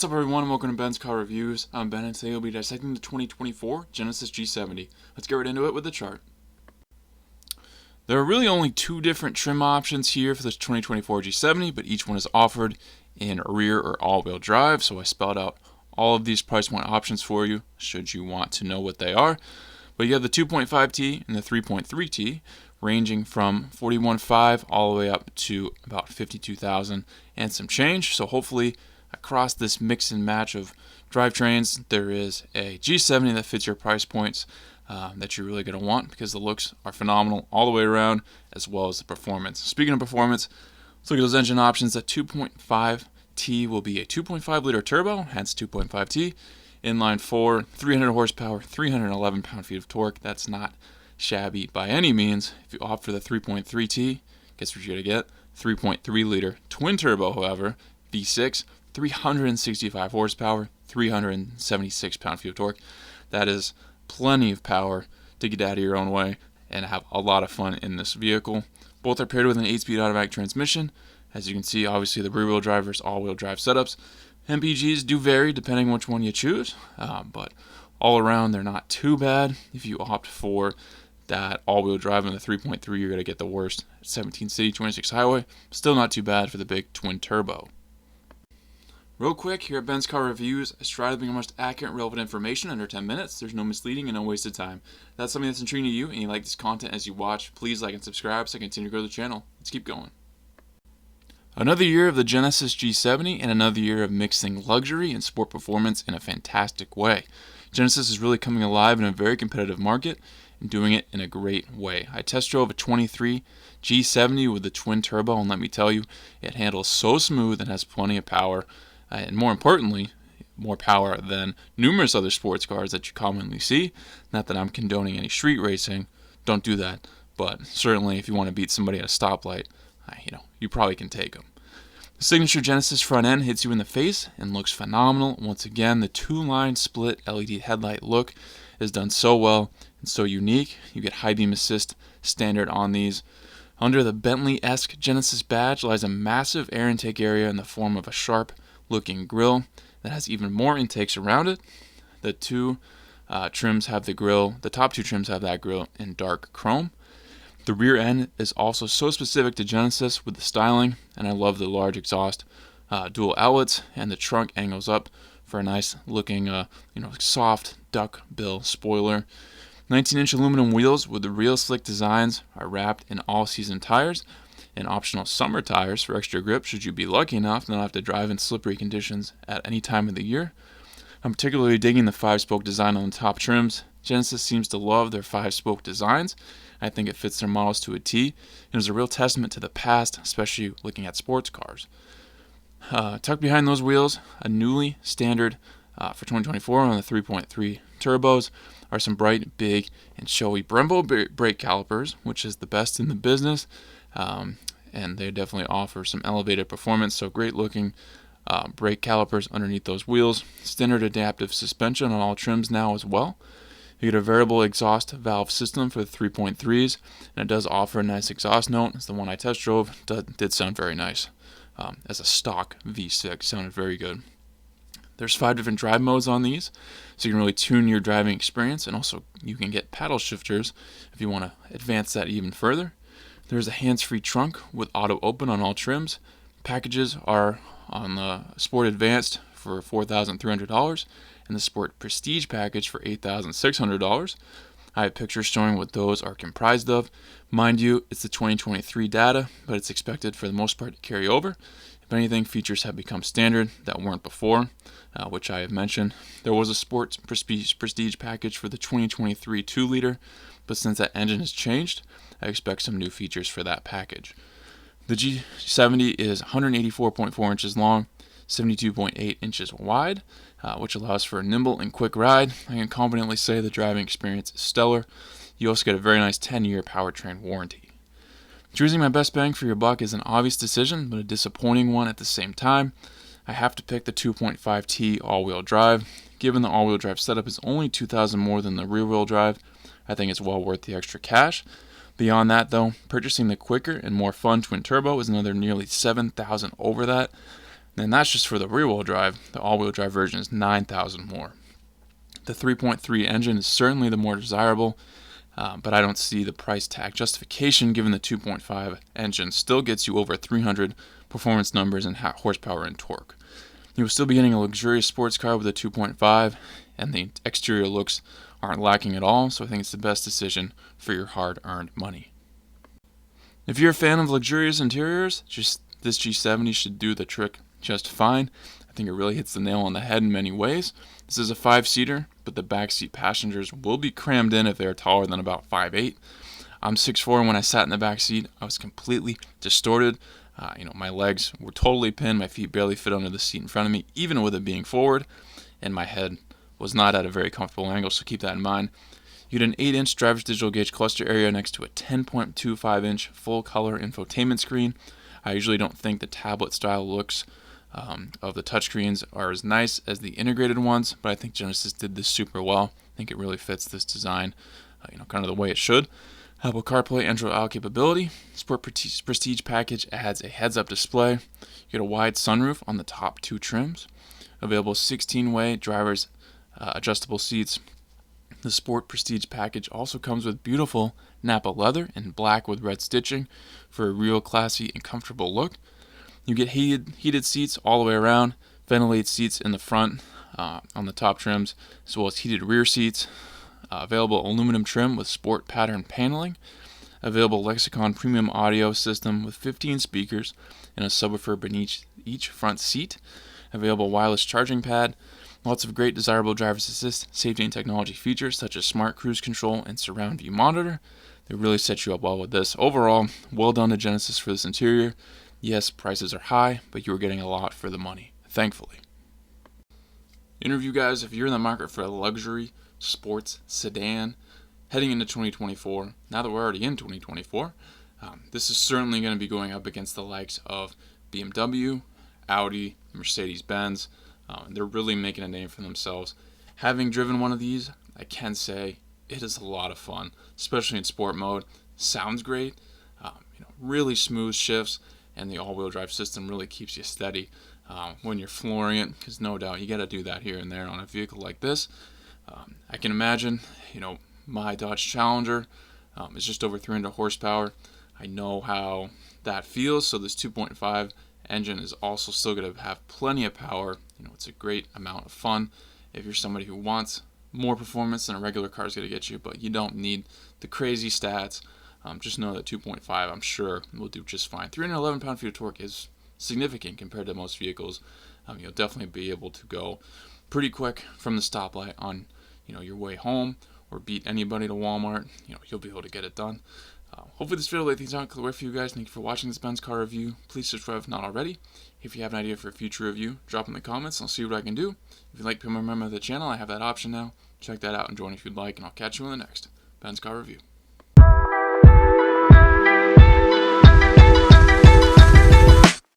What's up, everyone, and welcome to Ben's Car Reviews. I'm Ben, and today we'll be dissecting the 2024 Genesis G70. Let's get right into it with the chart. There are really only two different trim options here for this 2024 G70, but each one is offered in rear or all-wheel drive, so I spelled out all of these price point options for you, should you want to know what they are. But you have the 2.5T and the 3.3T, ranging from $41,500 all the way up to about $52,000 and some change. So hopefully, across this mix and match of drivetrains, there is a G70 that fits your price points that you're really going to want, because the looks are phenomenal all the way around, as well as the performance. Speaking of performance, let's look at those engine options. That 2.5T will be a 2.5 liter turbo, hence 2.5T. Inline 4, 300 horsepower, 311 pound-feet of torque. That's not shabby by any means. If you opt for the 3.3T, guess what you're going to get? 3.3 liter twin turbo, however, V6, 365 horsepower, 376 pound-feet of torque. That is plenty of power to get out of your own way and have a lot of fun in this vehicle. Both are paired with an 8-speed automatic transmission. As you can see, obviously the rear-wheel drive versus all-wheel drive setups. MPGs do vary depending on which one you choose, but all around they're not too bad. If you opt for that all-wheel drive in the 3.3, you're going to get the worst 17 city, 26 highway. Still not too bad for the big twin turbo. Real quick, here at Ben's Car Reviews, I strive to bring the most accurate and relevant information under 10 minutes. There's no misleading and no wasted time. If that's something that's intriguing to you and you like this content as you watch, please like and subscribe so I can continue to grow the channel. Let's keep going. Another year of the Genesis G70 and another year of mixing luxury and sport performance in a fantastic way. Genesis is really coming alive in a very competitive market and doing it in a great way. I test drove a 23 G70 with the twin turbo, and let me tell you, it handles so smooth and has plenty of power. And more importantly, more power than numerous other sports cars that you commonly see. Not that I'm condoning any street racing, don't do that. But certainly, if you want to beat somebody at a stoplight, you probably can take them. The signature Genesis front end hits you in the face and looks phenomenal. Once again, the two-line split LED headlight look is done so well and so unique. You get high beam assist standard on these. Under the Bentley-esque Genesis badge lies a massive air intake area in the form of a sharp looking grille that has even more intakes around it. The two trims have the grille, the top two trims have that grille in dark chrome. The rear end is also so specific to Genesis with the styling, and I love the large exhaust dual outlets, and the trunk angles up for a nice looking soft duck bill spoiler. 19-inch aluminum wheels with the real slick designs are wrapped in all-season tires and optional summer tires for extra grip should you be lucky enough to not have to drive in slippery conditions at any time of the year. I'm particularly digging the 5-spoke design on the top trims. Genesis seems to love their 5-spoke designs. I think it fits their models to a T, and is a real testament to the past, especially looking at sports cars. Tucked behind those wheels, a newly standard for 2024 on the 3.3 turbos, are some bright, big, and showy Brembo brake calipers, which is the best in the business. And they definitely offer some elevated performance, so great looking brake calipers underneath those wheels. Standard adaptive suspension on all trims now as well. You get a variable exhaust valve system for the 3.3s, and it does offer a nice exhaust note. It's the one I test drove. Did sound very nice. As a stock V6, sounded very good. There's 5 different drive modes on these, so you can really tune your driving experience, and also you can get paddle shifters if you want to advance that even further. There's a hands-free trunk with auto open on all trims. Packages are on the Sport Advanced for $4,300 and the Sport Prestige package for $8,600. I have pictures showing what those are comprised of. Mind you, it's the 2023 data, but it's expected for the most part to carry over. If anything, features have become standard that weren't before, which I have mentioned. There was a Sport Prestige package for the 2023 2-liter, but since that engine has changed, I expect some new features for that package. The G70 is 184.4 inches long, 72.8 inches wide, which allows for a nimble and quick ride. I can confidently say the driving experience is stellar. You also get a very nice 10-year powertrain warranty. Choosing my best bang for your buck is an obvious decision, but a disappointing one at the same time. I have to pick the 2.5T all-wheel drive. Given the all-wheel drive setup is only $2,000 more than the rear-wheel drive, I think it's well worth the extra cash. Beyond that, though, purchasing the quicker and more fun twin turbo is another nearly $7,000 over that. And that's just for the rear-wheel drive. The all-wheel drive version is $9,000 more. The 3.3 engine is certainly the more desirable, but I don't see the price tag justification given the 2.5 engine still gets you over 300 performance numbers in horsepower and torque. You will still be getting a luxurious sports car with a 2.5, and the exterior looks aren't lacking at all, so I think it's the best decision for your hard-earned money. If you're a fan of luxurious interiors, this G70 should do the trick just fine. I think it really hits the nail on the head in many ways. This is a 5-seater, but the backseat passengers will be crammed in if they are taller than about 5'8". I'm 6'4", and when I sat in the back seat, I was completely distorted. My legs were totally pinned, my feet barely fit under the seat in front of me, even with it being forward, and my head was not at a very comfortable angle, so keep that in mind. You get an 8-inch driver's digital gauge cluster area next to a 10.25-inch full-color infotainment screen. I usually don't think the tablet-style looks of the touchscreens are as nice as the integrated ones, but I think Genesis did this super well. I think it really fits this design, kind of the way it should. Apple CarPlay Android Auto capability. Sport Prestige package adds a heads-up display. You get a wide sunroof on the top 2 trims. Available 16-way driver's adjustable seats. The Sport Prestige package also comes with beautiful Napa leather in black with red stitching for a real classy and comfortable look. You get heated seats all the way around, ventilated seats in the front on the top trims, as well as heated rear seats. Available aluminum trim with sport pattern paneling. Available Lexicon premium audio system with 15 speakers and a subwoofer beneath each front seat. Available wireless charging pad. Lots of great desirable driver's assist, safety, and technology features such as smart cruise control and surround view monitor. They really set you up well with this. Overall, well done to Genesis for this interior. Yes, prices are high, but you are getting a lot for the money, thankfully. Interview guys, if you're in the market for a luxury sports sedan heading into 2024, now that we're already in 2024, this is certainly going to be going up against the likes of BMW, Audi, Mercedes-Benz. They're really making a name for themselves. Having driven one of these, I can say it is a lot of fun, especially in sport mode. Sounds great, really smooth shifts, and the all-wheel drive system really keeps you steady when you're flooring it, because no doubt you got to do that here and there on a vehicle like this. I can imagine, my Dodge Challenger is just over 300 horsepower. I know how that feels, so this 2.5 engine is also still going to have plenty of power. It's a great amount of fun if you're somebody who wants more performance than a regular car is going to get you, but you don't need the crazy stats. Just know that 2.5, I'm sure, will do just fine. 311 pound-feet of torque is significant compared to most vehicles. You'll definitely be able to go pretty quick from the stoplight on your way home, or beat anybody to Walmart. You'll be able to get it done. Hopefully this video laid things out clear for you guys. Thank you for watching this Benz car review. Please subscribe if not already. If you have an idea for a future review, drop in the comments and I'll see what I can do. If you'd like to become a member of the channel, I have that option now. Check that out and join if you'd like, and I'll catch you in the next Benz car review.